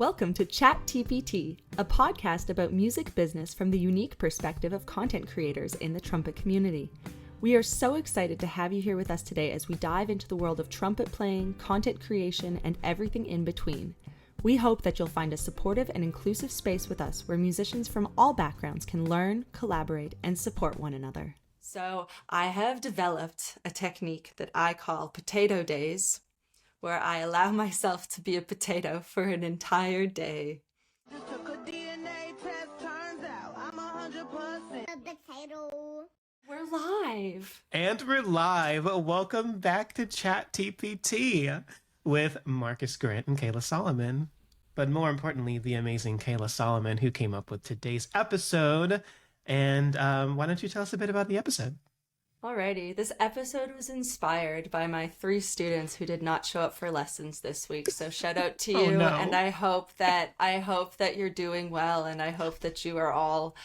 Welcome to Chat TPT, a podcast about music business from the unique perspective of content creators in the trumpet community. We are so excited to have you here with us today as we dive into the world of trumpet playing, content creation, and everything in between. We hope that you'll find a supportive and inclusive space with us where musicians from all backgrounds can learn, collaborate, and support one another. So I have developed a technique that I call potato days, where I allow myself to be a potato for an entire day. Just took a DNA test, turns out I'm 100% a potato. We're live. And we're live. Welcome back to Chat TPT with Marcus Grant and Kayla Solomon. But more importantly, the amazing Kayla Solomon, who came up with today's episode. And why don't you tell us a bit about the episode? Alrighty, this episode was inspired by my 3 students who did not show up for lessons this week. So shout out to you, Oh, no. and I hope that you're doing well, and I hope that you are all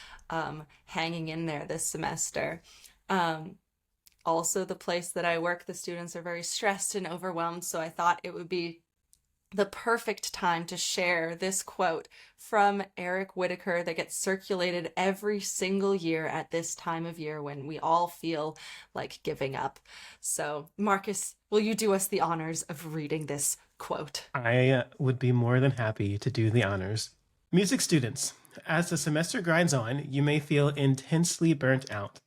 hanging in there this semester. Also, the place that I work, the students are very stressed and overwhelmed, so I thought it would be the perfect time to share this quote from Eric Whitaker that gets circulated every single year at this time of year when we all feel like giving up. So, Marcus, will you do us the honors of reading this quote? I would be more than happy to do the honors. Music students, as the semester grinds on, you may feel intensely burnt out.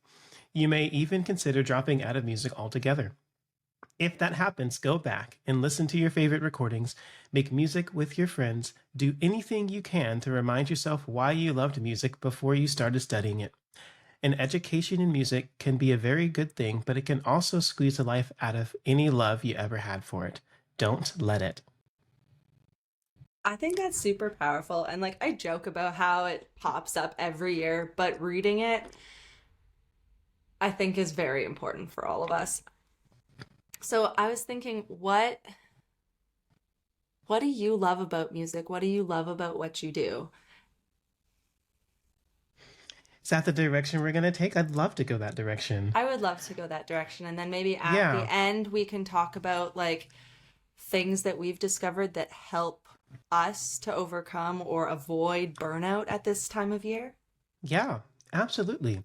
You may even consider dropping out of music altogether. If that happens, go back and listen to your favorite recordings, make music with your friends, do anything you can to remind yourself why you loved music before you started studying it. An education in music can be a very good thing, but it can also squeeze the life out of any love you ever had for it. Don't let it. I think that's super powerful, and I joke about how it pops up every year, but reading it, I think, is very important for all of us. So I was thinking, what do you love about music? What do you love about what you do? Is that the direction we're going to take? I'd love to go that direction. I would love to go that direction. And then maybe at Yeah. the end, we can talk about things that we've discovered that help us to overcome or avoid burnout at this time of year. Yeah, absolutely.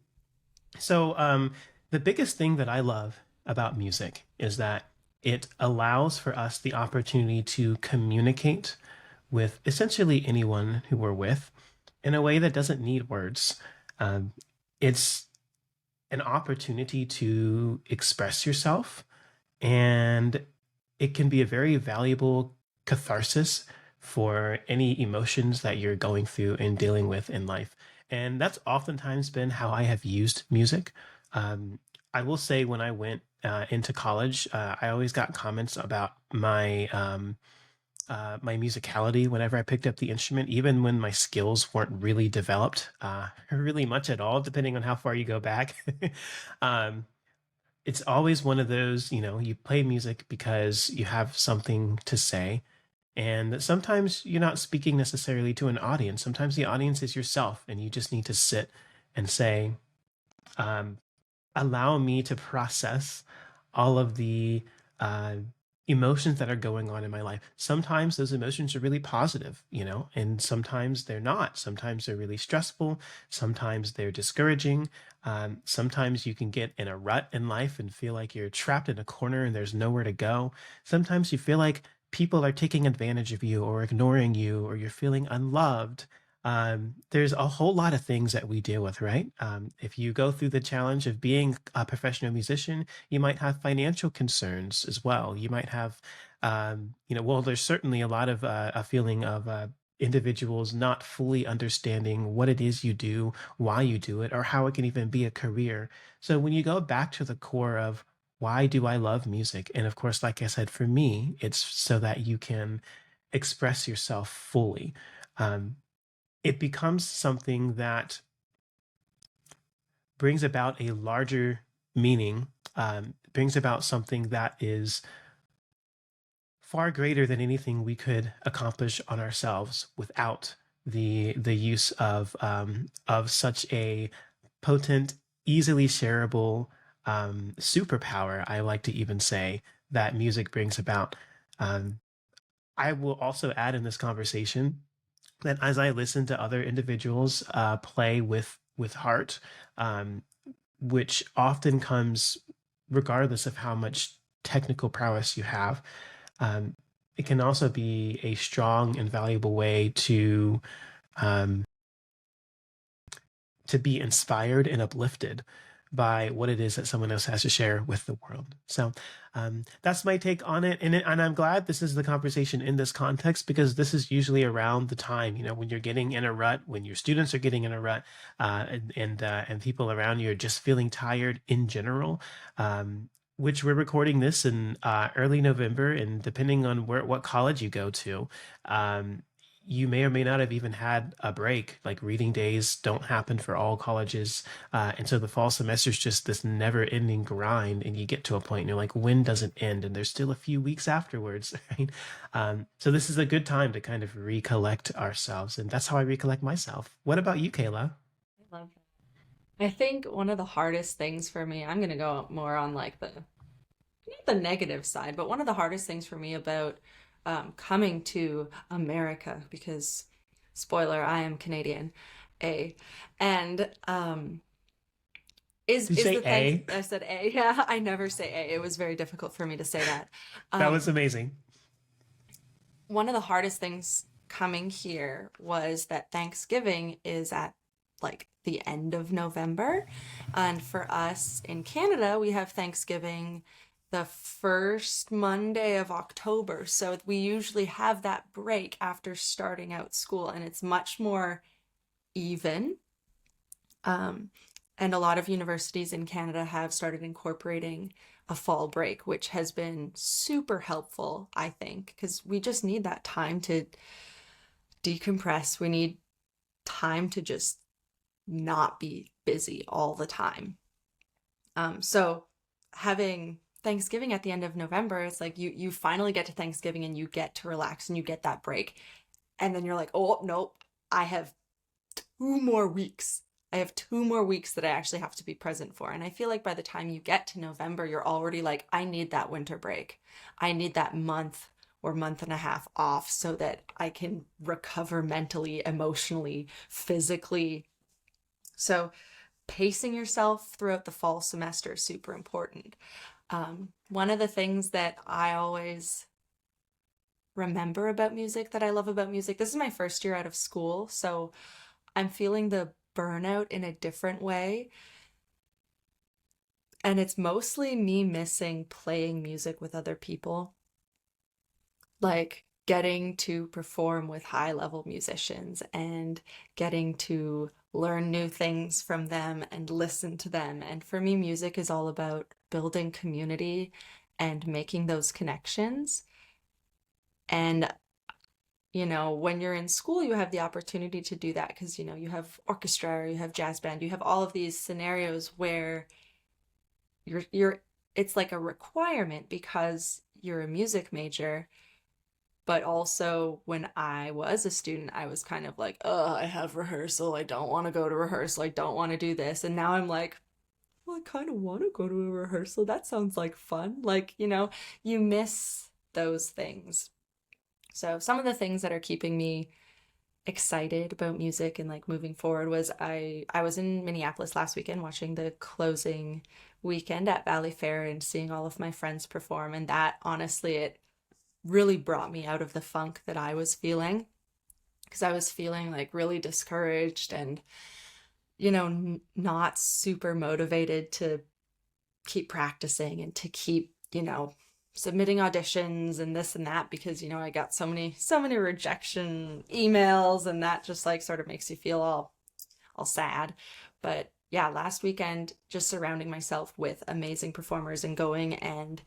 So the biggest thing that I love about music is that it allows for us the opportunity to communicate with essentially anyone who we're with in a way that doesn't need words. It's an opportunity to express yourself, and it can be a very valuable catharsis for any emotions that you're going through and dealing with in life. And that's oftentimes been how I have used music. I will say when I went into college, I always got comments about my my musicality whenever I picked up the instrument, even when my skills weren't really developed, really much at all, depending on how far you go back. It's always one of those, you play music because you have something to say. And sometimes you're not speaking necessarily to an audience. Sometimes the audience is yourself, and you just need to sit and say, allow me to process all of the emotions that are going on in my life. Sometimes those emotions are really positive, and sometimes they're not. Sometimes they're really stressful. Sometimes they're discouraging. Sometimes you can get in a rut in life and feel like you're trapped in a corner and there's nowhere to go. Sometimes you feel like people are taking advantage of you or ignoring you, or you're feeling unloved. There's a whole lot of things that we deal with, right? If you go through the challenge of being a professional musician, you might have financial concerns as well. You might have, there's certainly a lot of a feeling of individuals not fully understanding what it is you do, why you do it, or how it can even be a career. So when you go back to the core of why do I love music? And of course, like I said, for me, it's so that you can express yourself fully. It becomes something that brings about a larger meaning, brings about something that is far greater than anything we could accomplish on ourselves without the use of such a potent, easily shareable superpower, I like to even say, that music brings about. I will also add in this conversation that as I listen to other individuals play with heart, um, which often comes regardless of how much technical prowess you have, um, it can also be a strong and valuable way um, to be inspired and uplifted by what it is that someone else has to share with the world. So that's my take on it. And I'm glad this is the conversation in this context, because this is usually around the time, when you're getting in a rut, when your students are getting in a rut, and people around you are just feeling tired in general. Which we're recording this in early November, and depending on what college you go to, you may or may not have even had a break. Like, reading days don't happen for all colleges. And so the fall semester is just this never ending grind. And you get to a point and you're like, when does it end? And there's still a few weeks afterwards, right? So this is a good time to kind of recollect ourselves. And that's how I recollect myself. What about you, Kayla? I love that. I think one of the hardest things for me, I'm going to go more on like not the negative side, but one of the hardest things for me about coming to America, because spoiler, I am Canadian, and is Did you say the thanks. A? I said A. Yeah, I never say A. It was very difficult for me to say that. That was Um, amazing. One of the hardest things coming here was that Thanksgiving is at like the end of November. And for us in Canada, we have Thanksgiving the first Monday of October. So we usually have that break after starting out school, and it's much more even. Um, and a lot of universities in Canada have started incorporating a fall break, which has been super helpful, I think, because we just need that time to decompress. We need time to just not be busy all the time. So having Thanksgiving at the end of November, it's like you finally get to Thanksgiving and you get to relax and you get that break. And then you're like, oh, nope, I have 2 more weeks. I have 2 more weeks that I actually have to be present for. And I feel like by the time you get to November, you're already like, I need that winter break. I need that month or month and a half off so that I can recover mentally, emotionally, physically. So pacing yourself throughout the fall semester is super important. One of the things that I always remember about music, that I love about music, this is my first year out of school, so I'm feeling the burnout in a different way. And it's mostly me missing playing music with other people, like getting to perform with high level musicians and getting to learn new things from them and listen to them. And for me, music is all about building community and making those connections. And when you're in school, you have the opportunity to do that because, you have orchestra, or you have jazz band, you have all of these scenarios where it's like a requirement because you're a music major. But also, when I was a student, I was kind of like, oh, I have rehearsal. I don't want to go to rehearsal. I don't want to do this. And now I'm like, well, I kind of want to go to a rehearsal. That sounds like fun. Like, you miss those things. So some of the things that are keeping me excited about music and like moving forward was I was in Minneapolis last weekend watching the closing weekend at Valley Fair and seeing all of my friends perform. And that honestly, it really brought me out of the funk that I was feeling, because I was feeling like really discouraged and, not super motivated to keep practicing and to keep, submitting auditions and this and that, because, I got so many rejection emails, and that just like sort of makes you feel all sad. But yeah, last weekend, just surrounding myself with amazing performers and going and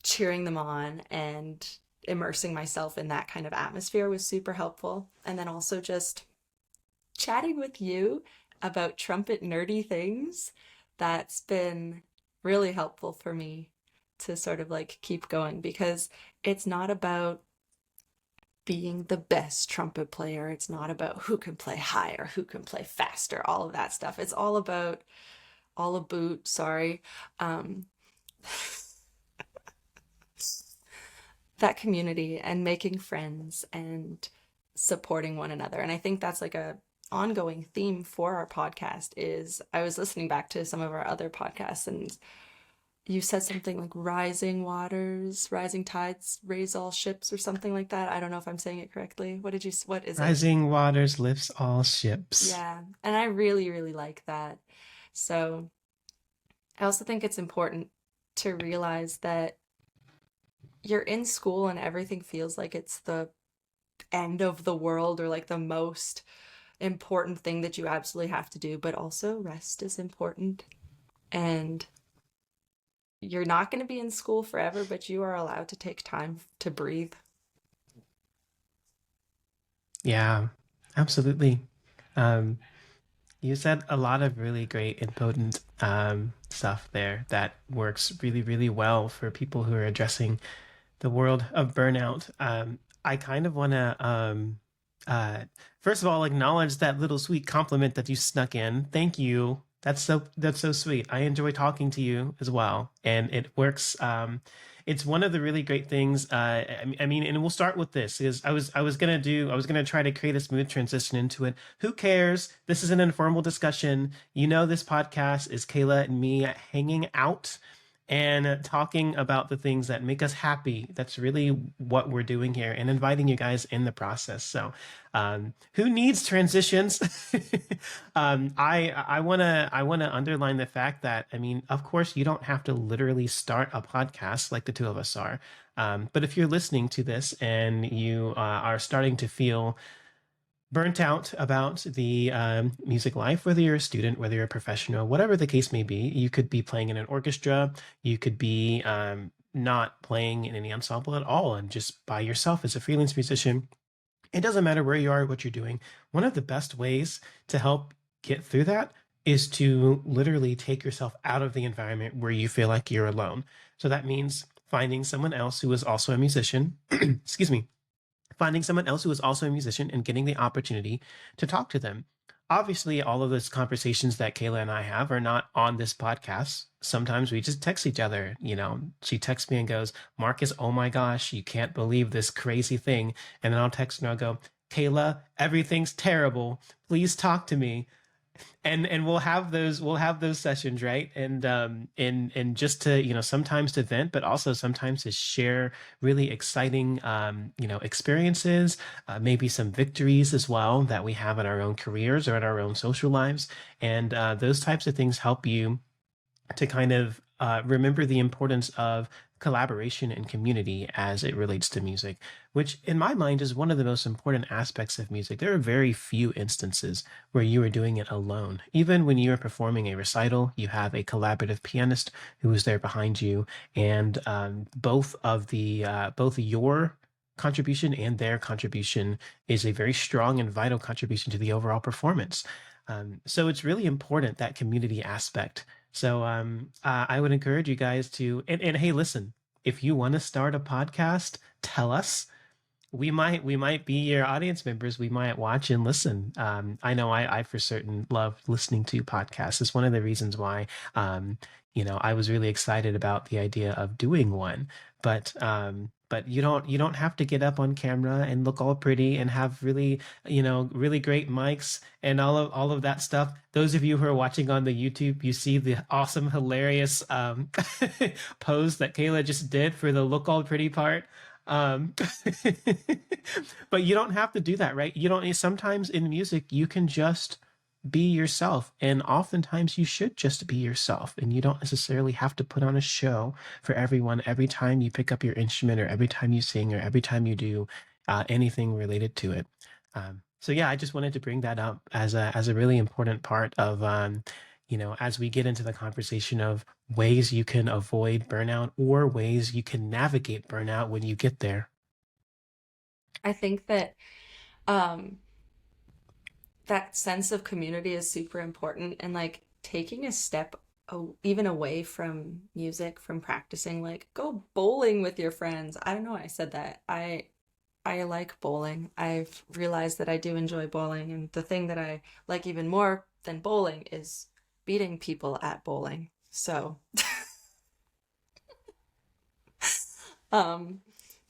cheering them on and immersing myself in that kind of atmosphere was super helpful. And then also just chatting with you about trumpet nerdy things, that's been really helpful for me to sort of like keep going, because it's not about being the best trumpet player. It's not about who can play higher, who can play faster, all of that stuff. It's all about um that community and making friends and supporting one another. And I think that's like a ongoing theme for our podcast. Is I was listening back to some of our other podcasts, and you said something like rising waters, rising tides raise all ships, or something like that. I don't know if I'm saying it correctly. What is it? Rising waters lifts all ships. Yeah. And I really, really like that. So I also think it's important to realize that you're in school and everything feels like it's the end of the world, or like the most important thing that you absolutely have to do, but also rest is important. And you're not going to be in school forever, but you are allowed to take time to breathe. Yeah, absolutely. Um, you said a lot of really great and potent stuff there that works really, really well for people who are addressing the world of burnout. I kind of want to, uh, first of all, acknowledge that little sweet compliment that you snuck in. Thank you. That's so sweet. I enjoy talking to you as well, and it works. It's one of the really great things. I mean, and we'll start with this. Is I was gonna try to create a smooth transition into it. Who cares? This is an informal discussion. You know, this podcast is Kayla and me hanging out and talking about the things that make us happy. That's really what we're doing here, and inviting you guys in the process. So, who needs transitions? I wanna underline the fact that, I mean, of course, you don't have to literally start a podcast like the two of us are. But if you're listening to this and you are starting to feel burnt out about the music life, whether you're a student, whether you're a professional, whatever the case may be. You could be playing in an orchestra, you could be not playing in any ensemble at all, and just by yourself as a freelance musician. It doesn't matter where you are, what you're doing. One of the best ways to help get through that is to literally take yourself out of the environment where you feel like you're alone. So that means finding someone else who is also a musician, excuse me, finding someone else who is also a musician and getting the opportunity to talk to them. Obviously, all of those conversations that Kayla and I have are not on this podcast. Sometimes we just text each other. You know, she texts me and goes, Marcus, oh my gosh, you can't believe this crazy thing. And then I'll text her and I'll go, Kayla, everything's terrible. Please talk to me. And we'll have those sessions, right? And just to, sometimes to vent, but also sometimes to share really exciting experiences, maybe some victories as well that we have in our own careers or in our own social lives. And those types of things help you to kind of remember the importance of collaboration and community as it relates to music, which in my mind is one of the most important aspects of music. There are very few instances where you are doing it alone. Even when you are performing a recital, you have a collaborative pianist who is there behind you, and both your contribution and their contribution is a very strong and vital contribution to the overall performance. So it's really important, that community aspect. So I would encourage you guys to, and hey, listen, if you want to start a podcast, tell us. We might be your audience members. We might watch and listen. I know I for certain love listening to podcasts. It's one of the reasons why I was really excited about the idea of doing one. But you don't have to get up on camera and look all pretty and have really great mics and all of that stuff. Those of you who are watching on the YouTube, you see the awesome, hilarious pose that Kayla just did for the look all pretty part. Um, but you don't have to do that, right? You don't. Sometimes in music, you can just be yourself, and oftentimes you should just be yourself, and you don't necessarily have to put on a show for everyone every time you pick up your instrument, or every time you sing, or every time you do anything related to it. So yeah, I just wanted to bring that up as a really important part of as we get into the conversation of ways you can avoid burnout or ways you can navigate burnout when you get there. I think that um, that sense of community is super important, and like taking a step even away from music, from practicing, like go bowling with your friends. I don't know why I said that. I like bowling. I've realized that I do enjoy bowling, and the thing that I like even more than bowling is beating people at bowling. So, um,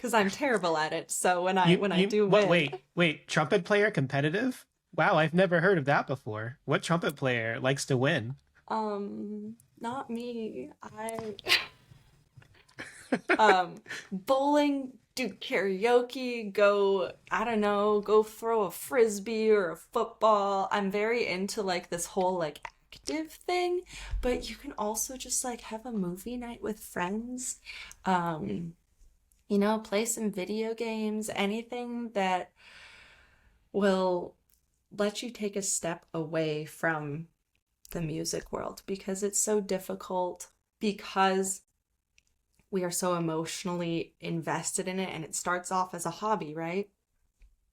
because I'm terrible at it. So when I You when I you do what? win, Wait. Trumpet player competitive? Wow, I've never heard of that before. What trumpet player likes to win? not me. I bowling, do karaoke, go, I don't know, go throw a frisbee or a football. I'm very into like this whole like active thing, but you can also just like have a movie night with friends. Um, play some video games, anything that will let you take a step away from the music world because it's so difficult because we are so emotionally invested in it and it starts off as a hobby, right?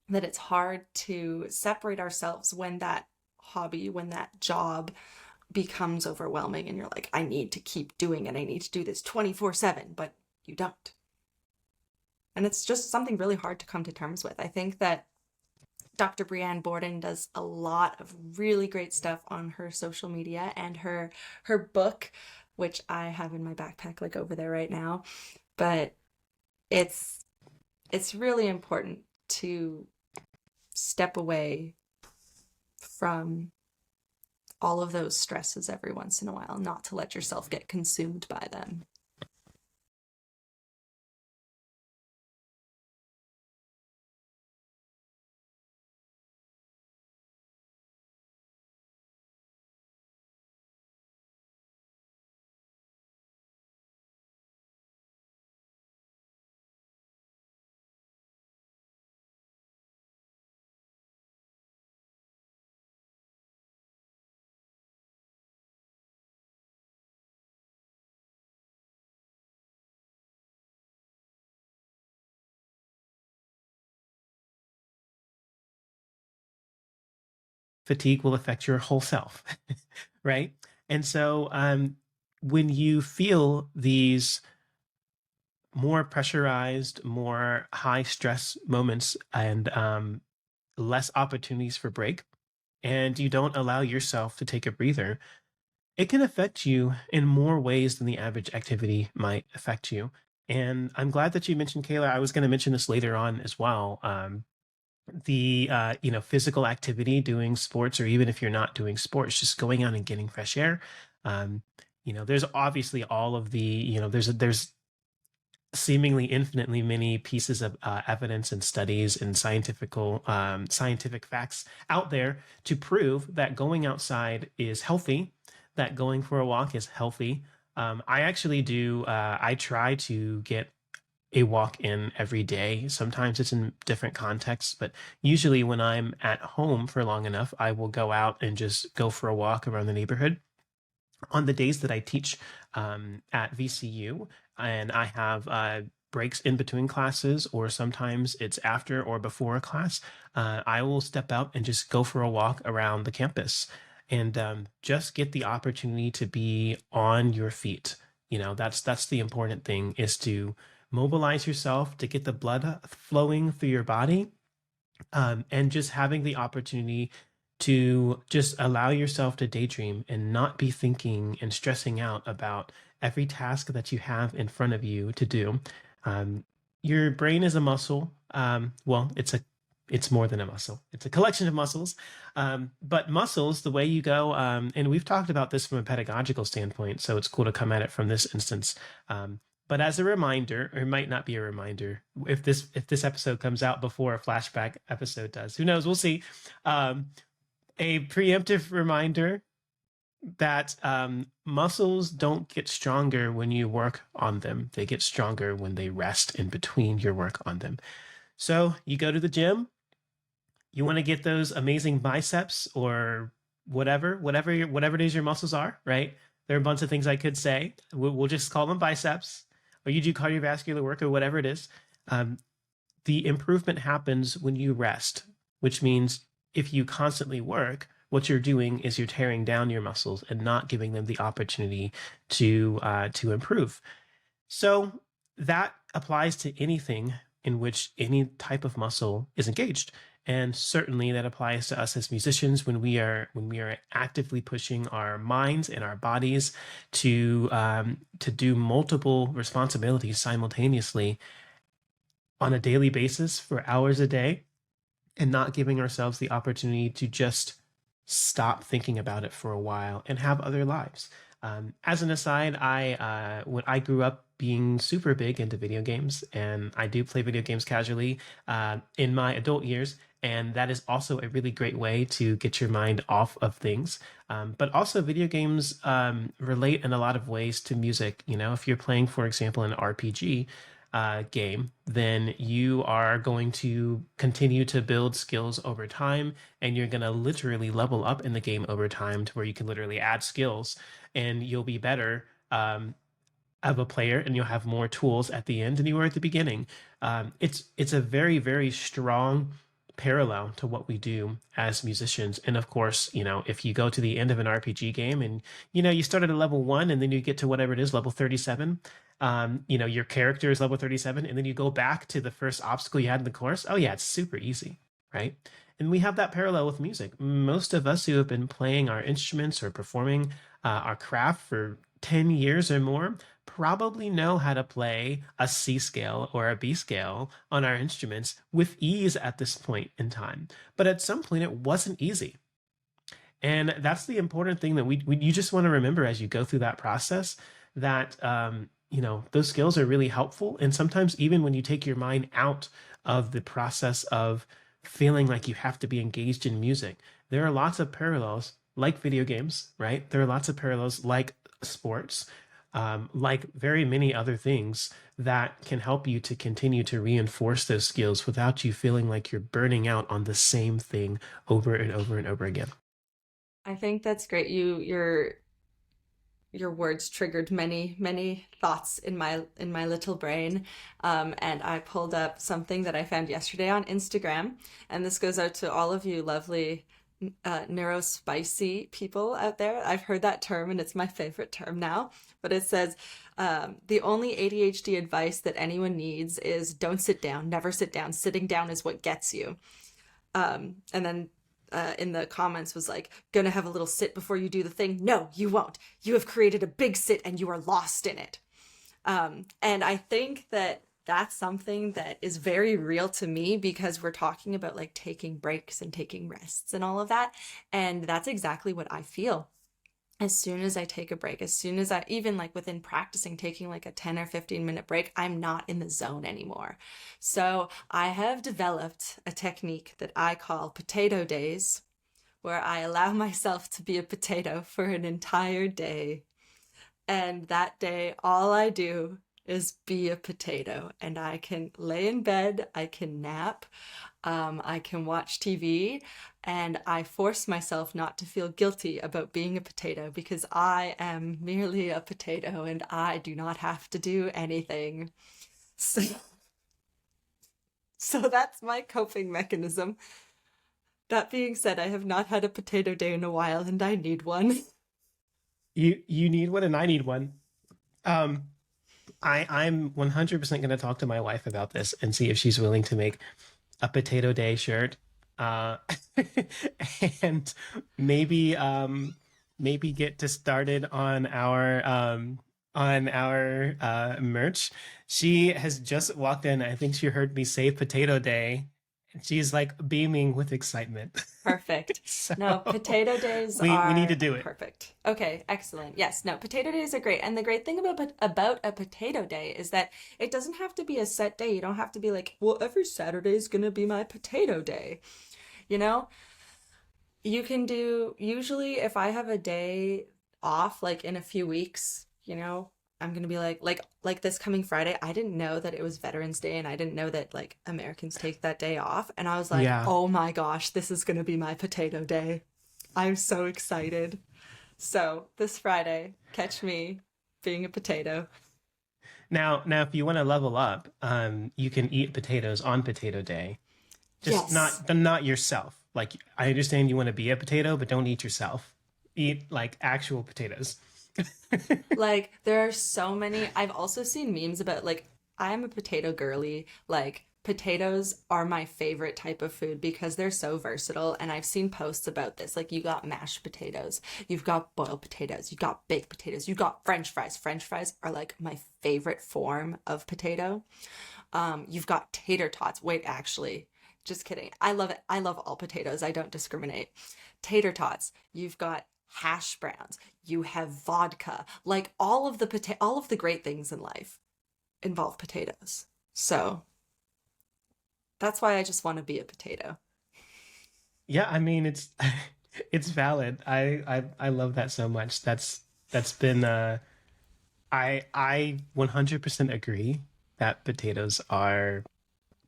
That it's hard to separate ourselves when that hobby, when that job becomes overwhelming and you're like, I need to keep doing it. I need to do this 24/7, but you don't. And it's just something really hard to come to terms with. I think that Dr. Brianne Borden does a lot of really great stuff on her social media and her book, which I have in my backpack like over there right now. But it's it's really important to step away from all of those stresses every once in a while, not to let yourself get consumed by them. Fatigue will affect your whole self, right? And so when you feel these more pressurized, more high stress moments and less opportunities for break, and you don't allow yourself to take a breather, it can affect you in more ways than the average activity might affect you. And I'm glad that you mentioned, Kayla. I was going to mention this later on as well. The physical activity, doing sports, or even if you're not doing sports, just going out and getting fresh air. Um, there's obviously all of the there's seemingly infinitely many pieces of evidence and studies and scientific facts out there to prove that going outside is healthy, that going for a walk is healthy. I actually do. I try to get a walk in every day. Sometimes it's in different contexts, but usually when I'm at home for long enough, I will go out and just go for a walk around the neighborhood. On the days that I teach at VCU, and I have breaks in between classes, or sometimes it's after or before a class, I will step out and just go for a walk around the campus and just get the opportunity to be on your feet. That's the important thing, is to mobilize yourself, to get the blood flowing through your body, and just having the opportunity to just allow yourself to daydream and not be thinking and stressing out about every task that you have in front of you to do. Um, your brain is a muscle. Well, it's more than a muscle. It's a collection of muscles. But muscles, the way you go, and we've talked about this from a pedagogical standpoint, so it's cool to come at it from this instance. But as a reminder, or it might not be a reminder, if this episode comes out before a flashback episode does, who knows? We'll see. A preemptive reminder that muscles don't get stronger when you work on them. They get stronger when they rest in between your work on them. So you go to the gym, you want to get those amazing biceps or whatever it is your muscles are, right? There are a bunch of things I could say. We'll just call them biceps, or you do cardiovascular work or whatever it is. The improvement happens when you rest, which means if you constantly work, what you're doing is you're tearing down your muscles and not giving them the opportunity to improve. So that applies to anything in which any type of muscle is engaged. And certainly that applies to us as musicians when we are actively pushing our minds and our bodies to do multiple responsibilities simultaneously. on a daily basis for hours a day and not giving ourselves the opportunity to just stop thinking about it for a while and have other lives. As an aside, when I grew up being super big into video games, and I do play video games casually in my adult years, and that is also a really great way to get your mind off of things. But also, video games relate in a lot of ways to music. You know, if you're playing, for example, an RPG, game, then you are going to continue to build skills over time, and you're going to literally level up in the game over time to where you can literally add skills, and you'll be better of a player, and you'll have more tools at the end than you were at the beginning. It's a very, very strong parallel to what we do as musicians. And of course, you know, if you go to the end of an RPG game and, you know, you start at a level 1 and then you get to whatever it is, level 37, you know, your character is level 37, and then you go back to the first obstacle you had in the course. Oh yeah, it's super easy, right? And we have that parallel with music. Most of us who have been playing our instruments or performing our craft for 10 years or more probably know how to play a C scale or a B scale on our instruments with ease at this point in time. But at some point, it wasn't easy. And that's the important thing that you just want to remember as you go through that process, that you know, those skills are really helpful. And sometimes even when you take your mind out of the process of feeling like you have to be engaged in music, there are lots of parallels like video games, right? There are lots of parallels like sports, like very many other things that can help you to continue to reinforce those skills without you feeling like you're burning out on the same thing over and over and over again. I think that's great. Your words triggered many thoughts in my little brain. And I pulled up something that I found yesterday on Instagram, and this goes out to all of you lovely neurospicy people out there. I've heard that term and it's my favorite term now, but it says the only ADHD advice that anyone needs is don't sit down, never sit down. Sitting down is what gets you. And then in the comments was like, gonna have a little sit before you do the thing. No, you won't. You have created a big sit and you are lost in it. And I think that that's something that is very real to me, because we're talking about like taking breaks and taking rests and all of that. And that's exactly what I feel. As soon as I take a break, as soon as I, even like within practicing, taking like a 10 or 15-minute break, I'm not in the zone anymore. So I have developed a technique that I call potato days, where I allow myself to be a potato for an entire day. And that day, all I do is be a potato, and I can lay in bed, I can nap, I can watch TV, and I force myself not to feel guilty about being a potato, because I am merely a potato and I do not have to do anything. So, so that's my coping mechanism. That being said, I have not had a potato day in a while and I need one. You need one and I need one. I'm 100% going to talk to my wife about this and see if she's willing to make a potato day shirt, and maybe maybe get to started on our merch. She has just walked in. I think she heard me say potato day, and she's like beaming with excitement. Perfect. So No, potato days we are need to do it. perfect. Okay, excellent. Yes, no, potato days are great. And the great thing about a potato day is that it doesn't have to be a set day. You don't have to be like, well, every Saturday is gonna be my potato day. You know, you can do, usually if I have a day off, like in a few weeks, you know, I'm gonna be like this coming Friday. I didn't know that it was Veterans Day, and I didn't know that like Americans take that day off. And I was like, Yeah. oh my gosh, this is gonna be my potato day. I'm so excited. So this Friday, catch me being a potato. Now, if you want to level up, you can eat potatoes on Potato Day. Just Yes. not yourself. Like, I understand you want to be a potato, but don't eat yourself. Eat like actual potatoes. Like there are so many. I've also seen memes about like I'm a potato girly. Like potatoes are my favorite type of food because they're so versatile. And I've seen posts about this. Like you got mashed potatoes, you've got boiled potatoes, you got baked potatoes, you got French fries. French fries are like my favorite form of potato. You've got tater tots. Wait, actually, just kidding. I love it. I love all potatoes. I don't discriminate. Tater tots. You've got hash browns. You have vodka. Like all of the great things in life involve potatoes. So that's why I just want to be a potato. Yeah, I mean it's it's valid. I love that so much. That's been I 100% agree that potatoes are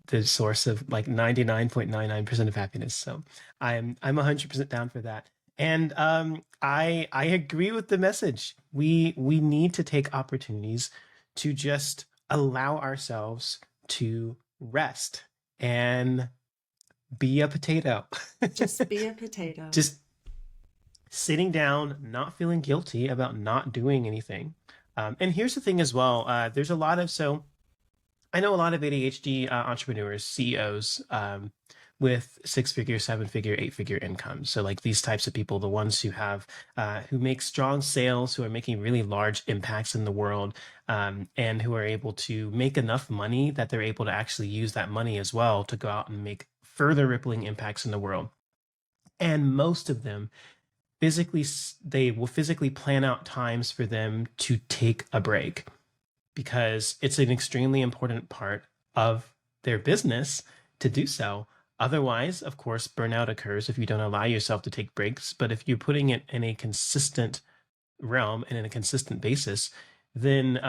the source of like 99.99% of happiness. So I'm 100% down for that. And I agree with the message. We need to take opportunities to just allow ourselves to rest and be a potato. Just be a potato. Just sitting down, not feeling guilty about not doing anything. And here's the thing as well. There's a lot of so I know a lot of ADHD entrepreneurs, CEOs, with 6-figure, 7-figure, 8-figure incomes. So like these types of people, the ones who have who make strong sales, who are making really large impacts in the world, and who are able to make enough money that they're able to actually use that money as well to go out and make further rippling impacts in the world. And most of them physically, they will physically plan out times for them to take a break because it's an extremely important part of their business to do so. Otherwise, of course, burnout occurs if you don't allow yourself to take breaks. But if you're putting it in a consistent realm and in a consistent basis, then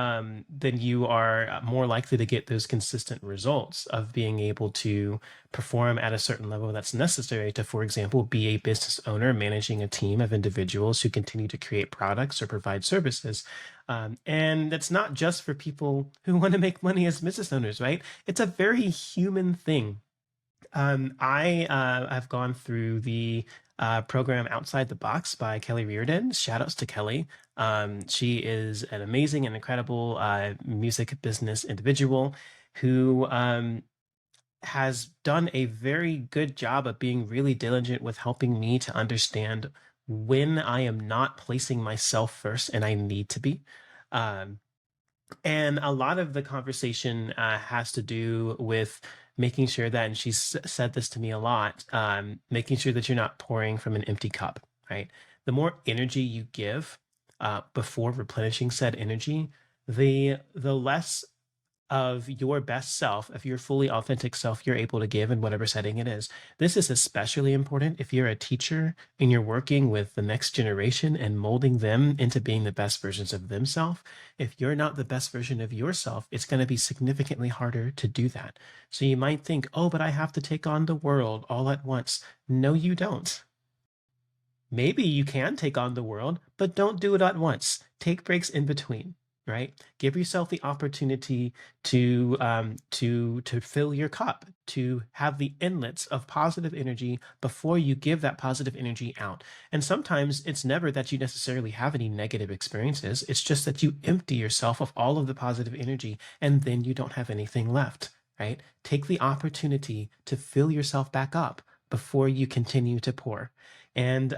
you are more likely to get those consistent results of being able to perform at a certain level that's necessary to, for example, be a business owner managing a team of individuals who continue to create products or provide services. And that's not just for people who want to make money as business owners, right? It's a very human thing. I have gone through the program Outside the Box by Kelly Reardon. Shoutouts to Kelly. She is an amazing and incredible music business individual who has done a very good job of being really diligent with helping me to understand when I am not placing myself first and I need to be. Um, and a lot of the conversation has to do with making sure that, and she's said this to me a lot, making sure that you're not pouring from an empty cup, right? The more energy you give before replenishing said energy, the less of your best self, of your fully authentic self, you're able to give in whatever setting it is. This is especially important if you're a teacher and you're working with the next generation and molding them into being the best versions of themselves. If you're not the best version of yourself, it's going to be significantly harder to do that. So you might think, oh, but I have to take on the world all at once. No, you don't. Maybe you can take on the world, but don't do it at once. Take breaks in between, right? Give yourself the opportunity to fill your cup, to have the inlets of positive energy before you give that positive energy out. And sometimes it's never that you necessarily have any negative experiences. It's just that you empty yourself of all of the positive energy and then you don't have anything left, right? Take the opportunity to fill yourself back up before you continue to pour. And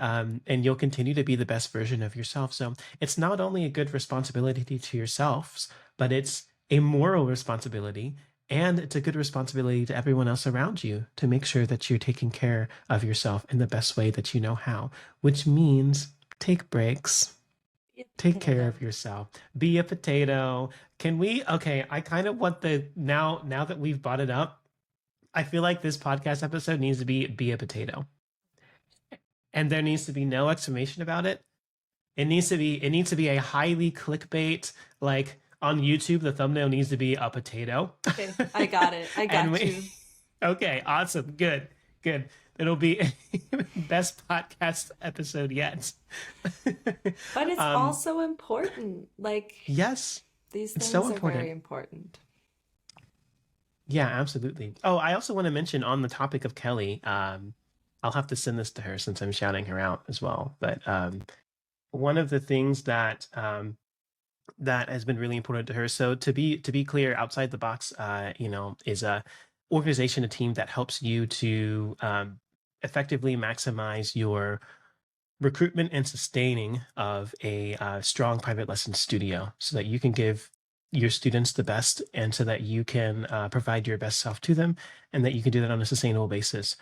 you'll continue to be the best version of yourself. So it's not only a good responsibility to yourselves, but it's a moral responsibility, and it's a good responsibility to everyone else around you to make sure that you're taking care of yourself in the best way that you know how, which means take breaks, take care of yourself, be a potato. Can we? Okay, I kind of want now that we've brought it up, I feel like this podcast episode needs to be a potato. And there needs to be no exclamation about it. It needs to be a highly clickbait, like on YouTube, the thumbnail needs to be a potato. Okay, I got it. I got you. Okay, awesome. Good. It'll be best podcast episode yet. But it's also important. Like, yes, these things so are very important. Yeah, absolutely. Oh, I also want to mention on the topic of Kelly, I'll have to send this to her since I'm shouting her out as well. But one of the things that that has been really important to her. So to be clear, Outside the Box, is a organization, a team that helps you to effectively maximize your recruitment and sustaining of a strong private lesson studio, so that you can give your students the best, and so that you can provide your best self to them, and that you can do that on a sustainable basis.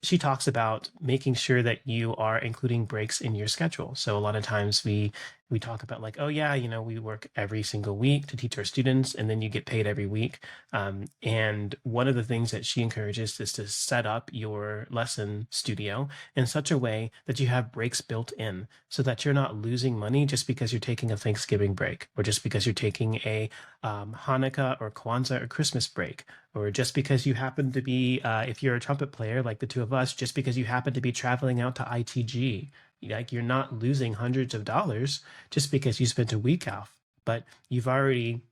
She talks about making sure that you are including breaks in your schedule. So a lot of times we talk about like, oh yeah, we work every single week to teach our students, and then you get paid every week. And one of the things that she encourages is to set up your lesson studio in such a way that you have breaks built in, so that you're not losing money just because you're taking a Thanksgiving break, or just because you're taking a Hanukkah or Kwanzaa or Christmas break, or just because you happen to be, if you're a trumpet player like the two of us, just because you happen to be traveling out to ITG. Like, you're not losing hundreds of dollars just because you spent a week off, but you've already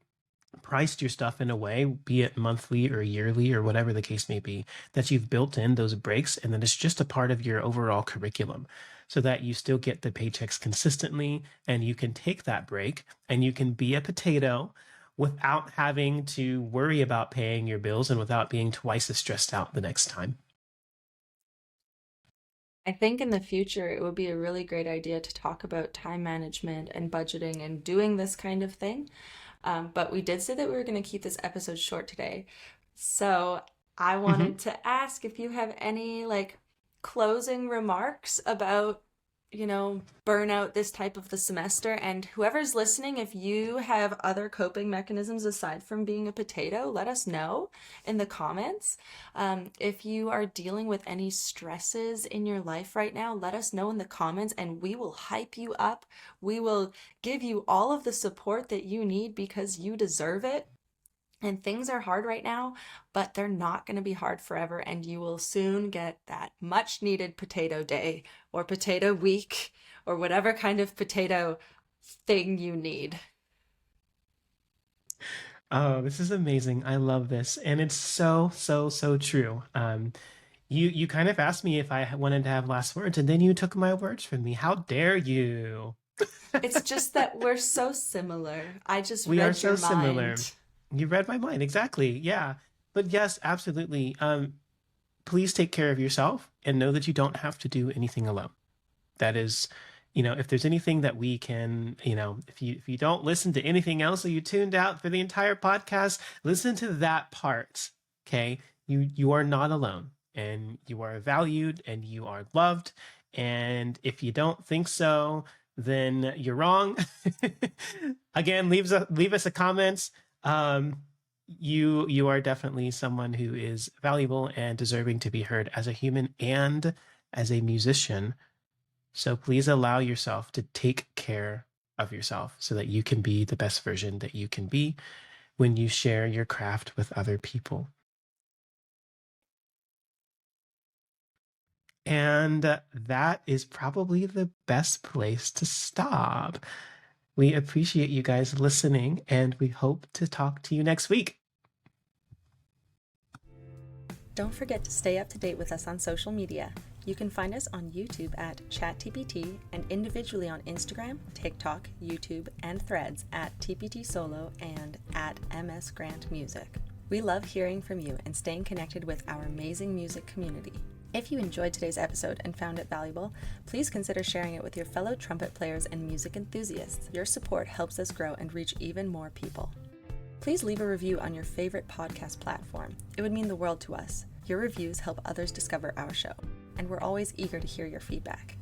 priced your stuff in a way, be it monthly or yearly or whatever the case may be, that you've built in those breaks, and then it's just a part of your overall curriculum, so that you still get the paychecks consistently, and you can take that break and you can be a potato without having to worry about paying your bills, and without being twice as stressed out the next time. I think in the future it would be a really great idea to talk about time management and budgeting and doing this kind of thing. But we did say that we were going to keep this episode short today. So I wanted to ask if you have any closing remarks about, burnout this type of the semester. And whoever's listening, if you have other coping mechanisms aside from being a potato, let us know in the comments. If you are dealing with any stresses in your life right now, let us know in the comments, and we will hype you up. We will give you all of the support that you need, because you deserve it. And things are hard right now, but they're not going to be hard forever, and you will soon get that much needed potato day or potato week or whatever kind of potato thing you need. Oh, this is amazing. I love this. And it's so, so, so true. You kind of asked me if I wanted to have last words, and then you took my words from me. How dare you? It's just that we're so similar. I just We are read so your similar. mind. You read my mind. Exactly. Yeah. But yes, absolutely. Please take care of yourself, and know that you don't have to do anything alone. That is, if there's anything that we can, if you don't listen to anything else, or you tuned out for the entire podcast, listen to that part. Okay. You are not alone, and you are valued, and you are loved. And if you don't think so, then you're wrong. Again, leave us a comment. You are definitely someone who is valuable and deserving to be heard as a human and as a musician. So please allow yourself to take care of yourself, so that you can be the best version that you can be when you share your craft with other people. And that is probably the best place to stop. We appreciate you guys listening, and we hope to talk to you next week. Don't forget to stay up to date with us on social media. You can find us on YouTube at Chat TPT, and individually on Instagram, TikTok, YouTube, and Threads at TPT Solo and at MS Grant Music. We love hearing from you and staying connected with our amazing music community. If you enjoyed today's episode and found it valuable, please consider sharing it with your fellow trumpet players and music enthusiasts. Your support helps us grow and reach even more people. Please leave a review on your favorite podcast platform. It would mean the world to us. Your reviews help others discover our show, and we're always eager to hear your feedback.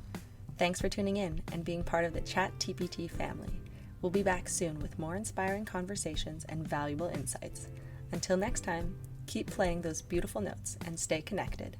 Thanks for tuning in and being part of the Chat TPT family. We'll be back soon with more inspiring conversations and valuable insights. Until next time, keep playing those beautiful notes and stay connected.